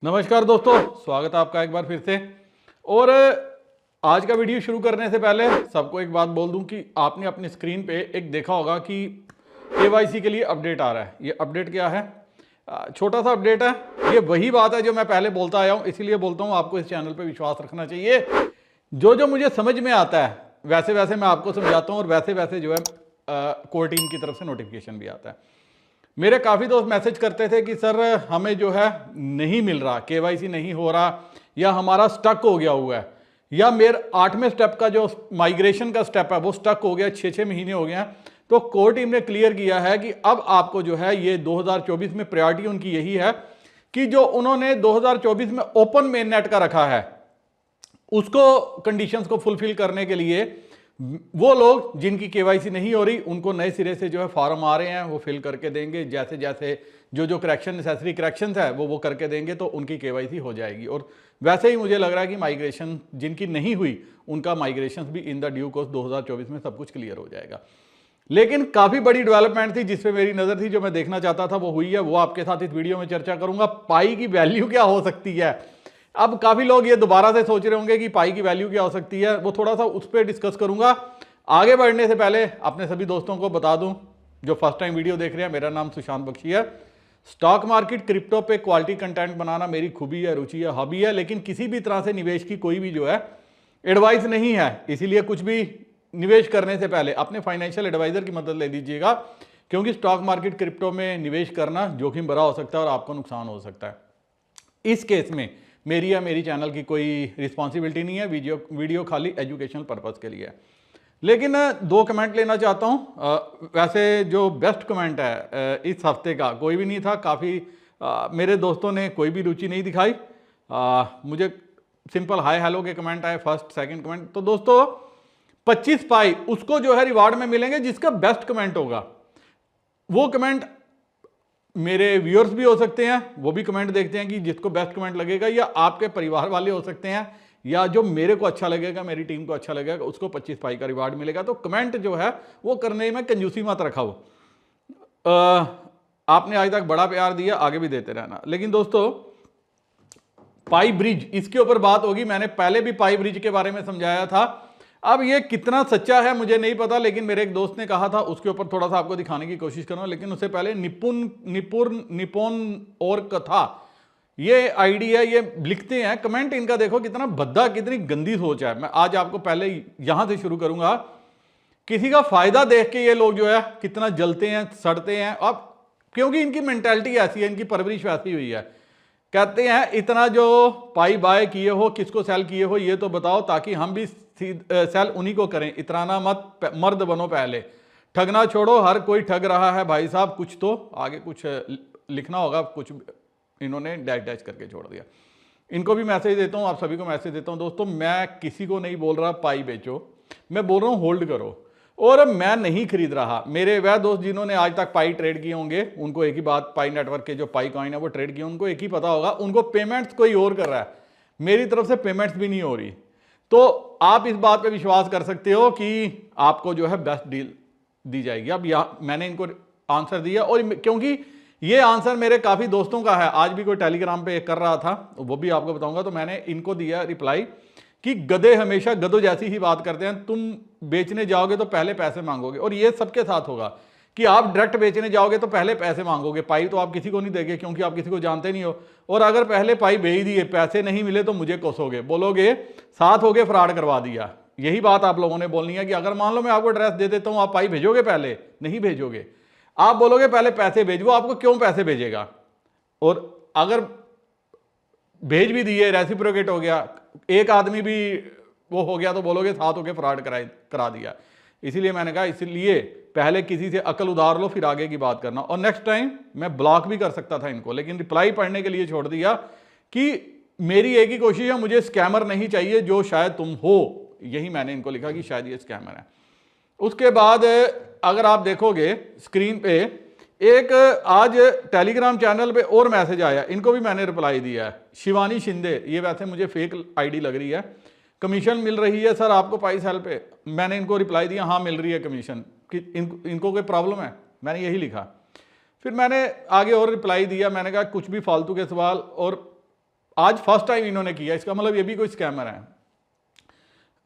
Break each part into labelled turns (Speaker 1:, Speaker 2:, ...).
Speaker 1: नमस्कार दोस्तों, स्वागत है आपका एक बार फिर से। और आज का वीडियो शुरू करने से पहले सबको एक बात बोल दूं कि आपने अपनी स्क्रीन पे एक देखा होगा कि केवाईसी के लिए अपडेट आ रहा है। ये अपडेट क्या है? छोटा सा अपडेट है। ये वही बात है जो मैं पहले बोलता आया हूं, इसीलिए बोलता हूं आपको इस चैनल पे विश्वास रखना चाहिए। जो जो मुझे समझ में आता है वैसे वैसे मैं आपको समझाता हूँ और वैसे वैसे जो है कोर टीम की तरफ से नोटिफिकेशन भी आता है। मेरे काफ़ी दोस्त मैसेज करते थे कि सर हमें जो है नहीं मिल रहा, केवाईसी नहीं हो रहा, या हमारा स्टक हो गया हुआ है, या मेरे 8वें स्टेप का जो माइग्रेशन का स्टेप है वो स्टक हो गया, 6 महीने हो गए हैं। तो कोर टीम ने क्लियर किया है कि अब आपको जो है ये 2024 में प्रायोरिटी उनकी यही है कि जो उन्होंने 2024 में ओपन मेन नेट का रखा है उसको कंडीशंस को फुलफिल करने के लिए वो लोग जिनकी केवाईसी नहीं हो रही उनको नए सिरे से जो है फॉर्म आ रहे हैं वो फिल करके देंगे। जैसे जैसे जो जो करेक्शन नेसेसरी करेक्शंस है वो करके देंगे तो उनकी केवाईसी हो जाएगी। और वैसे ही मुझे लग रहा है कि माइग्रेशन जिनकी नहीं हुई उनका माइग्रेशन भी इन द ड्यू कोर्स 2024 में सब कुछ क्लियर हो जाएगा। लेकिन काफ़ी बड़ी डेवलपमेंट थी जिस पे मेरी नज़र थी, जो मैं देखना चाहता था वो हुई है, वो आपके साथ इस वीडियो में चर्चा करूंगा। पाई की वैल्यू क्या हो सकती है? अब काफ़ी लोग ये दोबारा से सोच रहे होंगे कि पाई की वैल्यू क्या हो सकती है, वो थोड़ा सा उस पर डिस्कस करूंगा। आगे बढ़ने से पहले अपने सभी दोस्तों को बता दूं जो फर्स्ट टाइम वीडियो देख रहे हैं, मेरा नाम सुशांत बख्शी है। स्टॉक मार्केट क्रिप्टो पे क्वालिटी कंटेंट बनाना मेरी खूबी है, रुचि है, हॉबी है। लेकिन किसी भी तरह से निवेश की कोई भी जो है एडवाइस नहीं है, इसीलिए कुछ भी निवेश करने से पहले अपने फाइनेंशियल एडवाइजर की मदद ले लीजिएगा, क्योंकि स्टॉक मार्केट क्रिप्टो में निवेश करना जोखिम भरा हो सकता है और आपको नुकसान हो सकता है। इस केस में मेरी या मेरी चैनल की कोई रिस्पॉन्सिबिलिटी नहीं है, वीडियो खाली एजुकेशनल पर्पस के लिए है। लेकिन 2 कमेंट लेना चाहता हूँ। वैसे जो बेस्ट कमेंट है इस हफ्ते का कोई भी नहीं था। काफ़ी मेरे दोस्तों ने कोई भी रुचि नहीं दिखाई। मुझे सिंपल हाय हेलो के कमेंट आए, फर्स्ट सेकंड कमेंट। तो दोस्तों 25 पाई उसको जो है रिवार्ड में मिलेंगे जिसका बेस्ट कमेंट होगा। वो कमेंट मेरे व्यूअर्स भी हो सकते हैं, वो भी कमेंट देखते हैं कि जिसको बेस्ट कमेंट लगेगा, या आपके परिवार वाले हो सकते हैं, या जो मेरे को अच्छा लगेगा, मेरी टीम को अच्छा लगेगा, उसको 25 पाई का रिवार्ड मिलेगा। तो कमेंट जो है वो करने में कंजूसी मत रखा हो। आपने आज तक बड़ा प्यार दिया, आगे भी देते रहना। लेकिन दोस्तों पाई ब्रिज, इसके ऊपर बात होगी। मैंने पहले भी पाई ब्रिज के बारे में समझाया था। अब ये कितना सच्चा है मुझे नहीं पता, लेकिन मेरे एक दोस्त ने कहा था, उसके ऊपर थोड़ा सा आपको दिखाने की कोशिश करूंगा। लेकिन उससे पहले निपुण और कथा ये आईडी है, ये लिखते हैं कमेंट इनका देखो कितना भद्दा, कितनी गंदी सोच है। मैं आज आपको पहले यहां से शुरू करूंगा। किसी का फायदा देख के ये लोग जो है कितना जलते हैं, सड़ते हैं। अब क्योंकि इनकी मेंटालिटी ऐसी है, इनकी परवरिश वैसी हुई है। कहते हैं इतना जो पाई बाय किए हो, किसको सेल किए हो ये तो बताओ, ताकि हम भी सेल उन्हीं को करें। इतराना मत, मर्द बनो पहले, ठगना छोड़ो, हर कोई ठग रहा है भाई साहब। कुछ तो आगे कुछ लिखना होगा, कुछ इन्होंने डैश डैश करके छोड़ दिया। इनको भी मैसेज देता हूं, आप सभी को मैसेज देता हूं। दोस्तों मैं किसी को नहीं बोल रहा पाई बेचो, मैं बोल रहा हूं होल्ड करो। और मैं नहीं खरीद रहा। मेरे वह दोस्त जिन्होंने आज तक पाई ट्रेड किए होंगे उनको एक ही बात, पाई नेटवर्क के जो पाई कॉइन है वो ट्रेड किए, उनको एक ही पता होगा, उनको पेमेंट्स कोई और कर रहा है, मेरी तरफ से पेमेंट्स भी नहीं हो रही। तो आप इस बात पे विश्वास कर सकते हो कि आपको जो है बेस्ट डील दी जाएगी। अब यहाँ मैंने इनको आंसर दिया, और क्योंकि ये आंसर मेरे काफ़ी दोस्तों का है, आज भी कोई टेलीग्राम पे कर रहा था, वो भी आपको बताऊंगा। तो मैंने इनको दिया रिप्लाई कि गधे हमेशा गधों जैसी ही बात करते हैं। तुम बेचने जाओगे तो पहले पैसे मांगोगे, और ये सबके साथ होगा कि आप डायरेक्ट बेचने जाओगे तो पहले पैसे मांगोगे। पाई तो आप किसी को नहीं देंगे क्योंकि आप किसी को जानते नहीं हो। और अगर पहले पाई भेज दिए, पैसे नहीं मिले तो मुझे कोसोगे, बोलोगे साथ होके फ्रॉड करवा दिया। यही बात आप लोगों ने बोलनी है कि अगर मान लो मैं आपको एड्रेस दे देता हूं, आप पाई भेजोगे? पहले नहीं भेजोगे, आप बोलोगे पहले पैसे भेज। वो आपको क्यों पैसे भेजेगा? और अगर भेज भी दिए, रेसिप्रोकेट हो गया, एक आदमी भी वो हो गया, तो बोलोगे साथ होके फ्रॉड करा दिया। इसीलिए मैंने कहा इसलिए पहले किसी से अकल उधार लो, फिर आगे की बात करना। और नेक्स्ट टाइम मैं ब्लॉक भी कर सकता था इनको, लेकिन रिप्लाई पढ़ने के लिए छोड़ दिया कि मेरी एक ही कोशिश है, मुझे स्कैमर नहीं चाहिए जो शायद तुम हो। यही मैंने इनको लिखा कि शायद ये स्कैमर है। उसके बाद अगर आप देखोगे स्क्रीन पे एक आज टेलीग्राम चैनल पे और मैसेज आया, इनको भी मैंने रिप्लाई दिया है। शिवानी शिंदे, ये वैसे मुझे फेक आईडी लग रही है। कमीशन मिल रही है सर आपको पाई सेल पे? मैंने इनको रिप्लाई दिया हाँ मिल रही है कमीशन। कि इनको कोई प्रॉब्लम है? मैंने यही लिखा। फिर मैंने आगे और रिप्लाई दिया, मैंने कहा कुछ भी फालतू के सवाल, और आज फर्स्ट टाइम इन्होंने किया, इसका मतलब ये भी कोई स्कैमर है।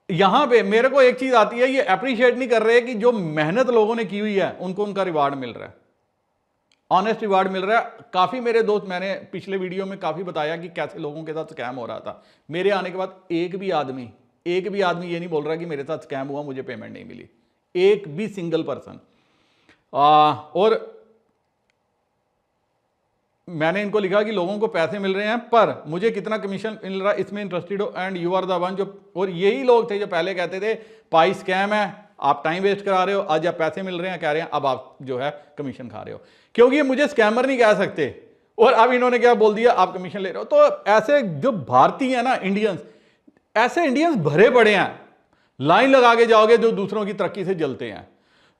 Speaker 1: यहां पे मेरे को एक चीज आती है, ये अप्रिशिएट नहीं कर रहे कि जो मेहनत लोगों ने की हुई है उनको उनका रिवार्ड मिल रहा है, ऑनेस्ट रिवार्ड मिल रहा है। काफी मेरे दोस्त, मैंने पिछले वीडियो में काफी बताया कि कैसे लोगों के साथ स्कैम हो रहा था। मेरे आने के बाद एक भी आदमी ये नहीं बोल रहा कि मेरे साथ स्कैम हुआ, मुझे पेमेंट नहीं मिली, एक भी सिंगल पर्सन। और मैंने इनको लिखा कि लोगों को पैसे मिल रहे हैं पर मुझे कितना कमीशन मिल रहा है इसमें इंटरेस्टेड हो, and you are the one. जो और यही लोग थे जो पहले कहते थे पाई स्कैम है, आप टाइम वेस्ट करा रहे हो, आज आप पैसे मिल रहे हैं कह रहे हैं, अब आप जो है कमीशन खा रहे हो, क्योंकि ये मुझे स्कैमर नहीं कह सकते। और अब इन्होंने क्या बोल दिया, आप कमीशन ले रहे हो। तो ऐसे जो भारतीय है ना इंडियंस, ऐसे इंडियंस भरे पड़े हैं, लाइन लगा के जाओगे, जो दूसरों की तरक्की से जलते हैं,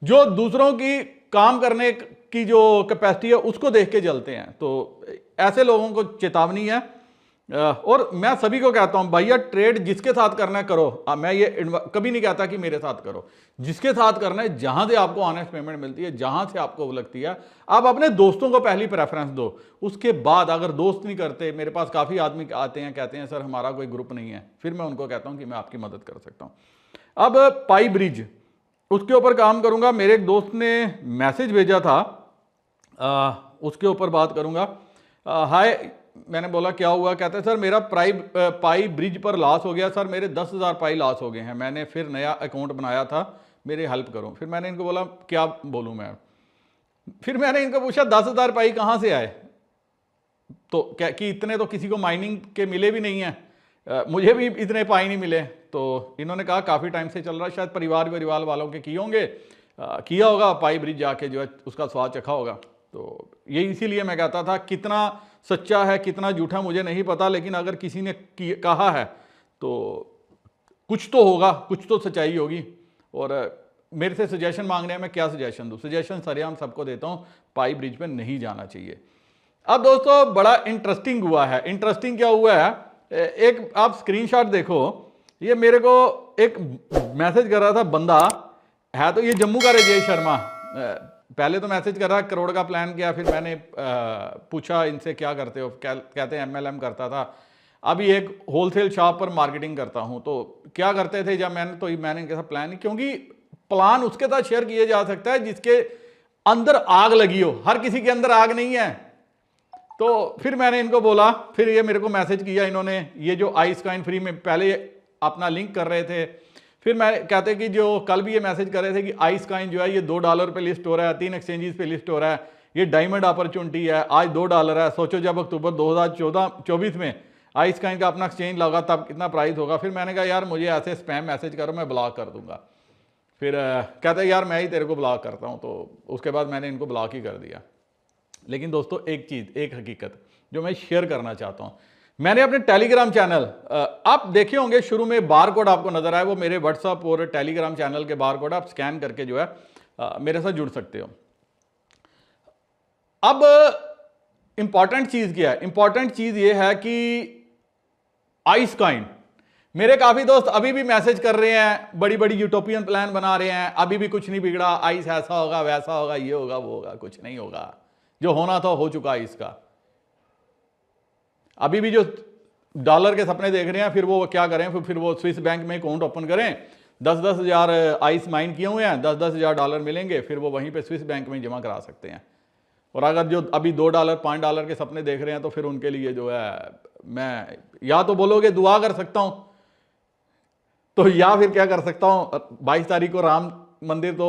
Speaker 1: जो दूसरों की काम करने की जो कैपेसिटी है उसको देख के जलते हैं। तो ऐसे लोगों को चेतावनी है। और मैं सभी को कहता हूं भैया, ट्रेड जिसके साथ करना है करो। मैं ये कभी नहीं कहता कि मेरे साथ करो, जिसके साथ करना है, जहां से आपको ऑनेस्ट पेमेंट मिलती है, जहां से आपको लगती है, आप अपने दोस्तों को पहली प्रेफरेंस दो। उसके बाद अगर दोस्त नहीं करते, मेरे पास काफी आदमी आते हैं कहते हैं सर हमारा कोई ग्रुप नहीं है, फिर मैं उनको कहता हूं कि मैं आपकी मदद कर सकता हूं। अब पाई ब्रिज, उसके ऊपर काम करूंगा। मेरे एक दोस्त ने मैसेज भेजा था, उसके ऊपर बात करूंगा। हाय, मैंने बोला क्या हुआ, कहते हैं सर मेरा पाई ब्रिज पर लॉस हो गया सर, मेरे 10,000 पाई लॉस हो गए हैं, मैंने फिर नया अकाउंट बनाया था, मेरी हेल्प करो। फिर मैंने इनको बोला क्या बोलूं मैं, फिर मैंने इनको पूछा 10,000 पाई कहाँ से आए, तो क्या कि इतने तो किसी को माइनिंग के मिले भी नहीं है, मुझे भी इतने पाई नहीं मिले। तो इन्होंने कहा काफ़ी टाइम से चल रहा है, शायद परिवार वालों के किए होंगे, किया होगा पाई ब्रिज जाके जो है उसका स्वाद चखा होगा। तो ये इसीलिए मैं कहता था, कितना सच्चा है कितना झूठा मुझे नहीं पता, लेकिन अगर किसी ने कहा है तो कुछ तो होगा, कुछ तो सच्चाई होगी। और मेरे से सजेशन मांग रहे हैं, मैं क्या सजेशन दूं? सजेशन सरेआम सबको देता हूं, पाई ब्रिज पे नहीं जाना चाहिए। अब दोस्तों बड़ा इंटरेस्टिंग हुआ है। इंटरेस्टिंग क्या हुआ है, एक आप स्क्रीनशॉट देखो, ये मेरे को एक मैसेज कर रहा था बंदा, है तो ये जम्मू का राजेश शर्मा। पहले तो मैसेज कर रहा करोड़ का प्लान किया, फिर मैंने पूछा इनसे क्या करते हो, कहते हैं MLM करता था, अभी एक होलसेल शॉप पर मार्केटिंग करता हूं। तो क्या करते थे जब मैंने इनके साथ प्लान नहीं, क्योंकि प्लान उसके साथ शेयर किया जा सकता है जिसके अंदर आग लगी हो, हर किसी के अंदर आग नहीं है। तो फिर मैंने इनको बोला, फिर ये मेरे को मैसेज किया इन्होंने, ये जो आइसकॉइन फ्री में पहले अपना लिंक कर रहे थे, फिर मैं कहते कि जो कल भी ये मैसेज कर रहे थे कि आइसकॉइन जो है ये $2 पे लिस्ट हो रहा है, 3 एक्सचेंजेस पे लिस्ट हो रहा है, ये डायमंड अपॉर्चुनिटी है, आज $2 है। सोचो जब अक्टूबर 2024 में आइसकॉइन का अपना एक्सचेंज लगा तब कितना प्राइस होगा। फिर मैंने कहा यार मुझे ऐसे स्पैम मैसेज करो, मैं ब्लॉक कर दूंगा। फिर कहते यार मैं ही तेरे को ब्लॉक करता हूँ। तो उसके बाद मैंने इनको ब्लॉक ही कर दिया। लेकिन दोस्तों एक चीज़, एक हकीकत जो मैं शेयर करना चाहता हूँ, मैंने अपने टेलीग्राम चैनल, आप देखे होंगे शुरू में बार कोड आपको नजर आए, वो मेरे व्हाट्सएप और टेलीग्राम चैनल के बार कोड आप स्कैन करके जो है मेरे साथ जुड़ सकते हो। अब इंपॉर्टेंट चीज क्या है, इंपॉर्टेंट चीज ये है कि आइसकॉइन, मेरे काफी दोस्त अभी भी मैसेज कर रहे हैं, बड़ी बड़ी यूटोपियन प्लान बना रहे हैं, अभी भी कुछ नहीं बिगड़ा, आइस ऐसा होगा वैसा होगा, ये होगा वो होगा, कुछ नहीं होगा, जो होना था हो चुका इसका। अभी भी जो डॉलर के सपने देख रहे हैं, फिर वो क्या करें, फिर वो स्विस बैंक में अकाउंट ओपन करें, 10-10 हज़ार आइस माइन किए हुए हैं, 10-10 हज़ार डॉलर मिलेंगे, फिर वो वहीं पे स्विस बैंक में जमा करा सकते हैं। और अगर जो अभी $2 $5 के सपने देख रहे हैं, तो फिर उनके लिए जो है, मैं या तो बोलोगे दुआ कर सकता हूं, तो या फिर क्या कर सकता हूं, 22 तारीख को राम मंदिर तो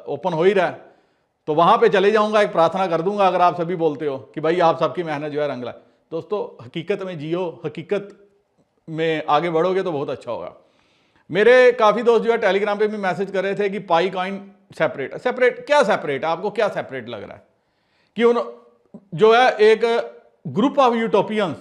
Speaker 1: ओपन हो ही रहा है, तो वहां पे चले जाऊंगा, एक प्रार्थना कर दूंगा, अगर आप सभी बोलते हो कि भाई आप सबकी मेहनत जो है रंग लाए। दोस्तों हकीकत में जियो, हकीकत में आगे बढ़ोगे तो बहुत अच्छा होगा। मेरे काफी दोस्त जो है टेलीग्राम पे भी मैसेज कर रहे थे कि पाई कॉइन सेपरेट क्या सेपरेट, आपको क्या सेपरेट लग रहा है कि उन जो है एक ग्रुप ऑफ यूटोपियंस,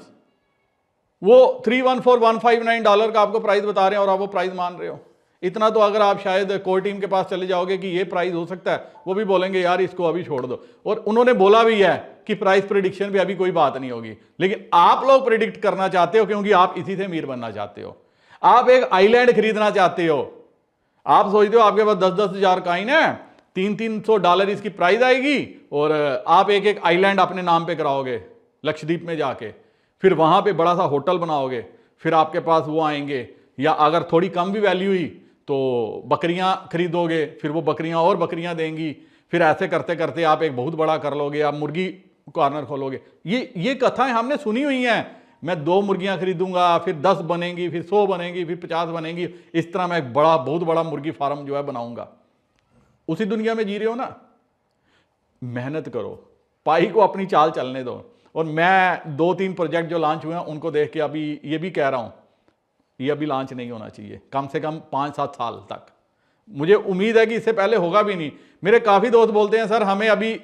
Speaker 1: वो $314,159 का आपको प्राइस बता रहे हैं और आप वो प्राइस मान रहे हो। इतना तो अगर आप शायद कोर टीम के पास चले जाओगे कि ये प्राइस हो सकता है, वो भी बोलेंगे यार इसको अभी छोड़ दो। और उन्होंने बोला भी है कि प्राइस प्रेडिक्शन भी अभी कोई बात नहीं होगी, लेकिन आप लोग प्रेडिक्ट करना चाहते हो क्योंकि आप इसी से अमीर बनना चाहते हो। आप एक आइलैंड खरीदना चाहते हो, आप सोचते हो आपके पास 10-10 हज़ार कॉइन है, $300-300 इसकी प्राइस आएगी और आप एक आइलैंड अपने नाम पे कराओगे लक्षद्वीप में जाके, फिर वहां पे बड़ा सा होटल बनाओगे, फिर आपके पास वो आएंगे, या अगर थोड़ी कम भी वैल्यू हुई तो बकरियां खरीदोगे, फिर वो बकरियां और बकरियां देंगी, फिर ऐसे करते करते आप एक बहुत बड़ा कर लोगे, आप मुर्गी कॉर्नर खोलोगे। ये कथाएं हमने सुनी हुई हैं, मैं 2 मुर्गियां खरीदूंगा, फिर 10 बनेंगी, फिर 100 बनेंगी, फिर 50 बनेंगी, इस तरह मैं एक बहुत बड़ा मुर्गी फार्म जो है बनाऊंगा। उसी दुनिया में जी रहे हो ना। मेहनत करो, पाई को अपनी चाल चलने दो। और मैं 2-3 प्रोजेक्ट जो लॉन्च हुए हैं उनको देख के अभी ये भी कह रहा हूं, ये अभी लॉन्च नहीं होना चाहिए, कम से कम 5-7 साल तक। मुझे उम्मीद है कि इससे पहले होगा भी नहीं। मेरे काफी दोस्त बोलते हैं सर हमें अभी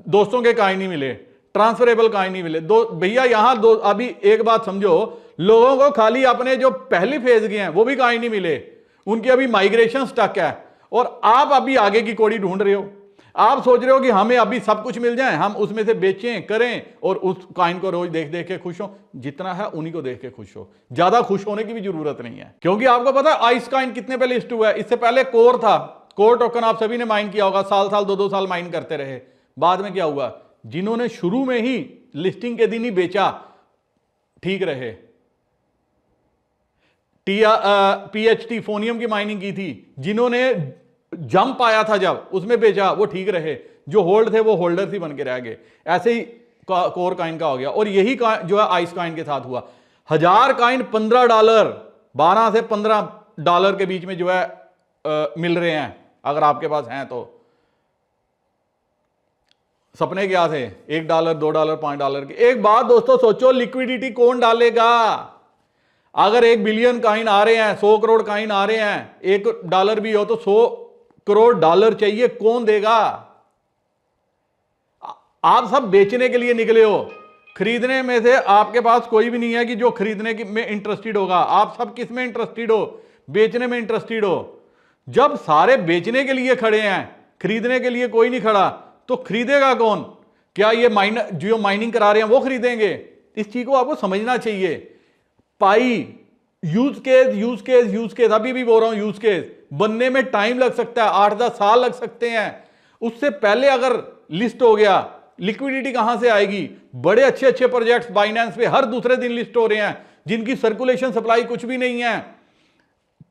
Speaker 1: दोस्तों के कॉइन नहीं मिले, ट्रांसफरेबल कॉइन नहीं मिले। भैया यहां अभी एक बात समझो, लोगों को खाली अपने जो पहली फेज के हैं वो भी कॉइन नहीं मिले, उनकी अभी माइग्रेशन स्टक है, और आप अभी आगे की कौड़ी ढूंढ रहे हो। आप सोच रहे हो कि हमें अभी सब कुछ मिल जाए, हम उसमें से बेचें करें और उस कॉइन को रोज देख देख के खुश हो। जितना है उन्हीं को देख के खुश हो, ज्यादा खुश होने की भी जरूरत नहीं है। क्योंकि आपको पता है आइस कॉइन कितने पे लिस्ट हुआ है? इससे पहले कोर था, कोर टोकन आप सभी ने माइन किया होगा, साल 2-2 साल माइन करते रहे। बाद में क्या हुआ? जिन्होंने शुरू में ही लिस्टिंग के दिन ही बेचा ठीक रहे। PHT फोनियम की माइनिंग की थी, जिन्होंने जंप आया था जब उसमें बेचा वो ठीक रहे, जो होल्ड थे वो होल्डर ही बन के रह गए। ऐसे ही कोर कॉइन का हो गया, और यही जो है आइस कॉइन के साथ हुआ। 1000 कॉइन $15, 12 से $15 के बीच में जो है मिल रहे हैं, अगर आपके पास हैं तो। सपने क्या थे? $1, $2, $5 के। एक बात दोस्तों सोचो, लिक्विडिटी कौन डालेगा? अगर 1 बिलियन कॉइन आ रहे हैं, 100 करोड़ कॉइन आ रहे हैं, $1 भी हो तो $100 करोड़ चाहिए, कौन देगा? आप सब बेचने के लिए निकले हो, खरीदने में से आपके पास कोई भी नहीं है कि जो खरीदने में इंटरेस्टेड होगा। आप सब किस में इंटरेस्टेड हो? बेचने में इंटरेस्टेड हो। जब सारे बेचने के लिए खड़े हैं, खरीदने के लिए कोई नहीं खड़ा, तो खरीदेगा कौन? क्या ये जो माइनिंग करा रहे हैं वो खरीदेंगे? इस चीज को आपको समझना चाहिए। पाई यूज केस अभी भी बोल रहा हूं, यूज केस बनने में टाइम लग सकता है, 8-10 साल लग सकते हैं। उससे पहले अगर लिस्ट हो गया, लिक्विडिटी कहां से आएगी? बड़े अच्छे प्रोजेक्ट्स बाइनेंस पे हर दूसरे दिन लिस्ट हो रहे हैं, जिनकी सर्कुलेशन सप्लाई कुछ भी नहीं है।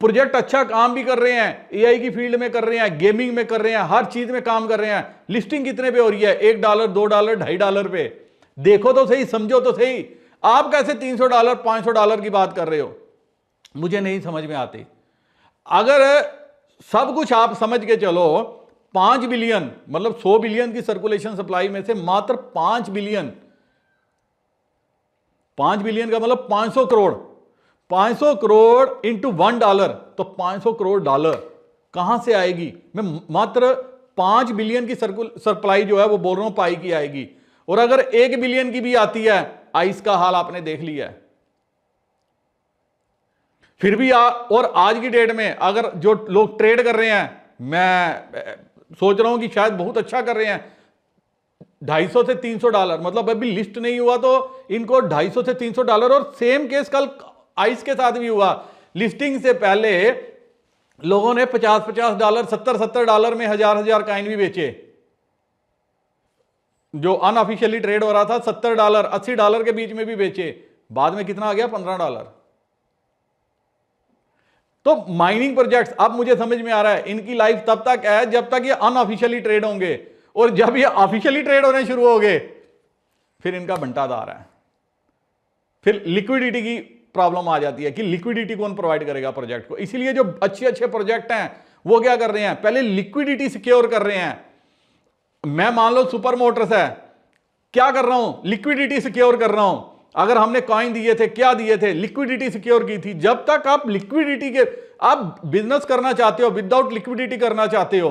Speaker 1: प्रोजेक्ट अच्छा काम भी कर रहे हैं, एआई की फील्ड में कर रहे हैं, गेमिंग में कर रहे हैं, हर चीज में काम कर रहे हैं। लिस्टिंग कितने पे हो रही है? $1, $2, $2.5 पे। देखो तो सही, समझो तो सही। आप कैसे $300, $500 की बात कर रहे हो? मुझे नहीं समझ में आती। अगर सब कुछ आप समझ के चलो, 5 बिलियन मतलब 100 बिलियन की सर्कुलेशन सप्लाई में से मात्र 5 बिलियन, 5 बिलियन का मतलब 500 करोड़, 500 करोड़ इंटू $1, तो $500 करोड़ कहां से आएगी? मैं मात्र 5 बिलियन की सप्लाई जो है वो बोल रहा हूं पाई की आएगी। और अगर 1 बिलियन की भी आती है, आइस का हाल आपने देख लिया है। फिर भी और आज की डेट में अगर जो लोग ट्रेड कर रहे हैं, मैं सोच रहा हूं कि शायद बहुत अच्छा कर रहे हैं, $250 से $300, मतलब अभी लिस्ट नहीं हुआ तो इनको $250 से $300। और सेम केस कल आइस के साथ भी हुआ। लिस्टिंग से पहले लोगों ने $50-50, $70-70 में हजार कॉइन भी बेचे। जो अनऑफिशियली ट्रेड हो रहा था $70, $80 के बीच में भी बेचे। बाद में कितना आ गया? $15। तो माइनिंग प्रोजेक्ट्स, अब मुझे समझ में आ रहा है, इनकी लाइफ तब तक है जब तक ये अनऑफिशियली ट्रेड होंगे, और जब ये ऑफिशियली ट्रेड होने शुरू हो गए फिर इनका बंटाधार है। फिर लिक्विडिटी की प्रॉब्लम आ जाती है कि लिक्विडिटी कौन प्रोवाइड करेगा प्रोजेक्ट को। इसीलिए जो अच्छे प्रोजेक्ट हैं वो क्या कर रहे हैं? पहले लिक्विडिटी सिक्योर कर रहे हैं। मैं मान लो सुपर मोटर्स है, क्या कर रहा हूं? लिक्विडिटी सिक्योर कर रहा हूं। अगर हमने कॉइन दिए थे, क्या दिए थे? लिक्विडिटी सिक्योर की थी। जब तक आप लिक्विडिटी के, आप बिजनेस करना चाहते हो, विदाउट लिक्विडिटी करना चाहते हो,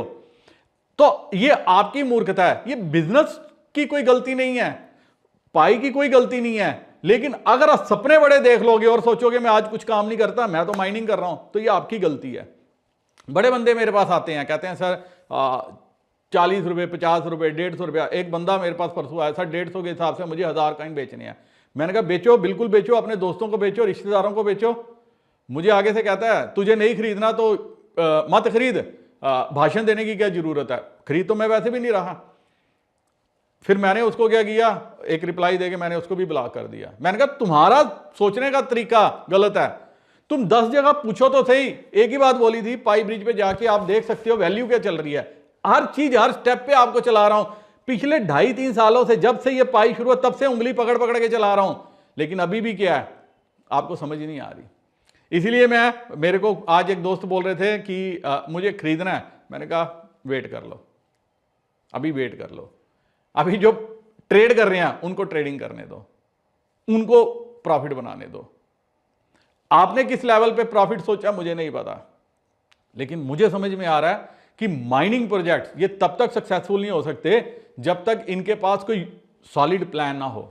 Speaker 1: तो ये आपकी मूर्खता है। ये बिजनेस की कोई गलती नहीं है, पाई की कोई गलती नहीं है। लेकिन अगर आप सपने बड़े देख लोगे और सोचोगे मैं आज कुछ काम नहीं करता, मैं तो माइनिंग कर रहा हूं, तो ये आपकी गलती है। बड़े बंदे मेरे पास आते हैं, कहते हैं सर 40 रुपए, 50 रुपए, 150 रुपया। एक बंदा मेरे पास परसों आया, सर 150 के हिसाब से मुझे 1000 कॉइन बेचने हैं। मैंने कहा बेचो, बिल्कुल बेचो, अपने दोस्तों को बेचो, रिश्तेदारों को बेचो। मुझे आगे से कहता है तुझे नहीं खरीदना तो मत खरीद, भाषण देने की क्या जरूरत है? खरीद तो मैं वैसे भी नहीं रहा। फिर मैंने उसको क्या किया, एक रिप्लाई देके मैंने उसको भी ब्लॉक कर दिया। मैंने कहा तुम्हारा सोचने का तरीका गलत है, तुम 10 जगह पूछो तो सही। एक ही बात बोली थी, पाई ब्रिज पे जाके आप देख सकते हो वैल्यू क्या चल रही है, हर चीज हर स्टेप पे आपको चला रहा हूं। पिछले 2.5-3 सालों से, जब से ये पाई शुरू हुआ तब से उंगली पकड़ पकड़ के चला रहा हूं, लेकिन अभी भी क्या है आपको समझ ही नहीं आ रही। इसीलिए मेरे को आज एक दोस्त बोल रहे थे कि मुझे खरीदना है, मैंने कहा वेट कर लो, अभी वेट कर लो। अभी जो ट्रेड कर रहे हैं उनको ट्रेडिंग करने दो, उनको प्रॉफिट बनाने दो। आपने किस लेवल पे प्रॉफिट सोचा मुझे नहीं पता, लेकिन मुझे समझ में आ रहा है कि माइनिंग प्रोजेक्ट ये तब तक सक्सेसफुल नहीं हो सकते जब तक इनके पास कोई सॉलिड प्लान ना हो।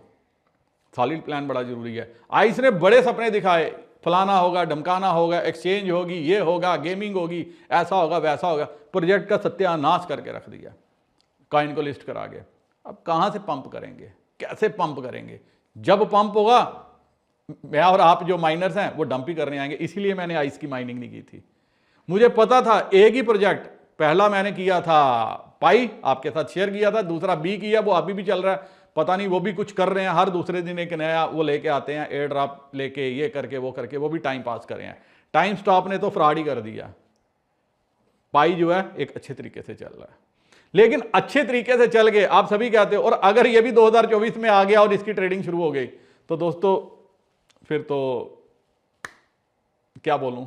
Speaker 1: सॉलिड प्लान बड़ा जरूरी है। आइस ने बड़े सपने दिखाए, फलाना होगा, ढमकाना होगा, एक्सचेंज होगी, ये होगा, गेमिंग होगी, ऐसा होगा, वैसा होगा। प्रोजेक्ट का सत्यानाश करके रख दिया, कॉइन को लिस्ट करा के। अब कहां से पंप करेंगे, कैसे पंप करेंगे? जब पंप होगा मैं और आप जो माइनर्स हैं वो डंप ही करने आएंगे। इसीलिए मैंने आइस की माइनिंग नहीं की थी। मुझे पता था एक ही प्रोजेक्ट, पहला मैंने किया था पाई, आपके साथ शेयर किया था, दूसरा बी किया, वो अभी भी चल रहा है। पता नहीं वो भी कुछ कर रहे हैं, हर दूसरे दिन एक नया वो लेके आते हैं, एयर ड्रॉप लेके, ये करके वो करके, वो भी टाइम पास कर रहे हैं। टाइम स्टॉप ने तो फ्रॉड ही कर दिया। पाई जो है एक अच्छे तरीके से चल रहा है, लेकिन अच्छे तरीके से चल गए आप सभी कहते हो, और अगर ये भी 2024 में आ गया और इसकी ट्रेडिंग शुरू हो गई तो दोस्तों फिर तो क्या बोलूं,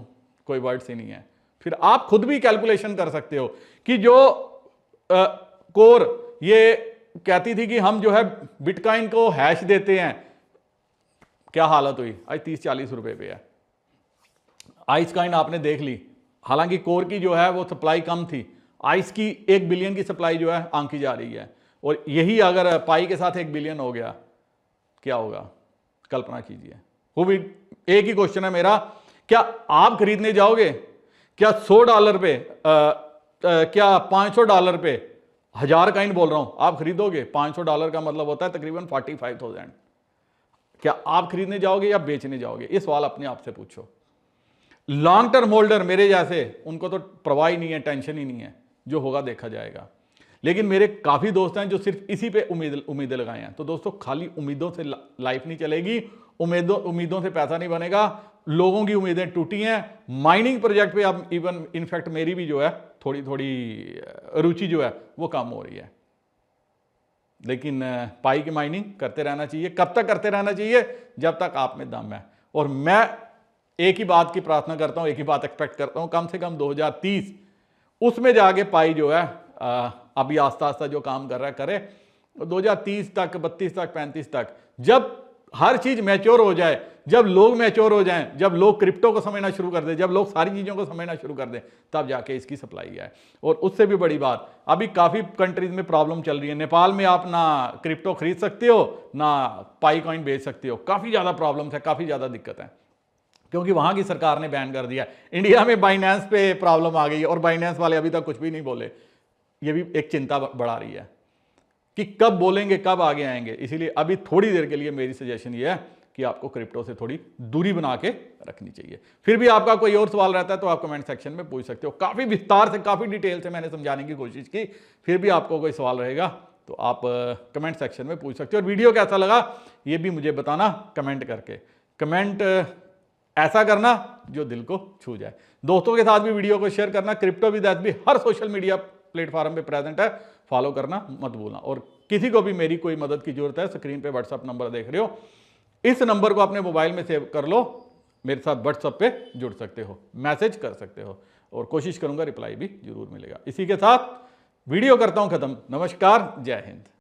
Speaker 1: कोई वर्ड्स ही नहीं है। फिर आप खुद भी कैलकुलेशन कर सकते हो कि जो कोर ये कहती थी कि हम जो है बिटकॉइन को हैश देते हैं, क्या हालत हुई, आज 30-40 रुपए पे है। आइस कॉइन आपने देख ली, हालांकि कोर की जो है वो सप्लाई कम थी, आइस की 1 बिलियन की सप्लाई जो है आंकी जा रही है, और यही अगर पाई के साथ 1 बिलियन हो गया क्या होगा, कल्पना कीजिए। वो भी एक ही क्वेश्चन है मेरा, क्या आप खरीदने जाओगे? क्या $100 पे क्या $500 पे 1000 कॉइन बोल रहा हूं, आप खरीदोगे? $500 का मतलब होता है तकरीबन 45,000। क्या आप खरीदने जाओगे या बेचने जाओगे? ये सवाल अपने आप से पूछो। लॉन्ग टर्म होल्डर मेरे जैसे, उनको तो परवाह ही नहीं है, टेंशन ही नहीं है, जो होगा देखा जाएगा। लेकिन मेरे काफी दोस्त हैं जो सिर्फ इसी पे उम्मीदें लगाए हैं। तो दोस्तों खाली उम्मीदों से लाइफ नहीं चलेगी, उम्मीदों से पैसा नहीं बनेगा। लोगों की उम्मीदें टूटी हैं। माइनिंग प्रोजेक्ट पे अब इवन इनफैक्ट मेरी भी जो है थोड़ी थोड़ी रुचि जो है वो कम हो रही है। लेकिन पाई की माइनिंग करते रहना चाहिए। कब तक करते रहना चाहिए? जब तक आप में दम है। और मैं एक ही बात की प्रार्थना करता हूं, एक ही बात एक्सपेक्ट करता हूं, कम से कम 2030 उसमें जाके पाई जो है अभी आस्ता आस्ता जो काम कर रहा है करे, 2030 तक, 32 तक, 35 तक, जब हर चीज मैच्योर हो जाए, जब लोग मैच्योर हो जाएं, जब लोग क्रिप्टो को समझना शुरू कर दें, जब लोग सारी चीजों को समझना शुरू कर दें, तब जाके इसकी सप्लाई है। और उससे भी बड़ी बात, अभी काफी कंट्रीज में प्रॉब्लम चल रही है। नेपाल में आप ना क्रिप्टो खरीद सकते हो, ना पाई कॉइन बेच सकते हो। काफी ज्यादा प्रॉब्लम है, काफी ज्यादा दिक्कत है, क्योंकि वहां की सरकार ने बैन कर दिया। इंडिया में बाइनेंस पे प्रॉब्लम आ गई और बाइनेंस वाले अभी तक कुछ भी नहीं बोले। ये भी एक चिंता बढ़ा रही है कि कब बोलेंगे, कब आगे आएंगे। इसीलिए अभी थोड़ी देर के लिए मेरी सजेशन ये है कि आपको क्रिप्टो से थोड़ी दूरी बना के रखनी चाहिए। फिर भी आपका कोई और सवाल रहता है तो आप कमेंट सेक्शन में पूछ सकते हो। काफी विस्तार से, काफी डिटेल से मैंने समझाने की कोशिश की। फिर भी आपको कोई सवाल रहेगा तो आप कमेंट सेक्शन में पूछ सकते हो। और वीडियो कैसा लगा ये भी मुझे बताना कमेंट करके। कमेंट ऐसा करना जो दिल को छू जाए। दोस्तों के साथ भी वीडियो को शेयर करना। Crypto with SB her social media platform पे प्रेजेंट है, फॉलो करना मत भूलना। और किसी को भी मेरी कोई मदद की जरूरत है, स्क्रीन पे व्हाट्सएप नंबर देख रहे हो, इस नंबर को अपने मोबाइल में सेव कर लो, मेरे साथ व्हाट्सएप पे जुड़ सकते हो, मैसेज कर सकते हो, और कोशिश करूंगा रिप्लाई भी जरूर मिलेगा। इसी के साथ वीडियो करता हूं खत्म। नमस्कार, जय हिंद।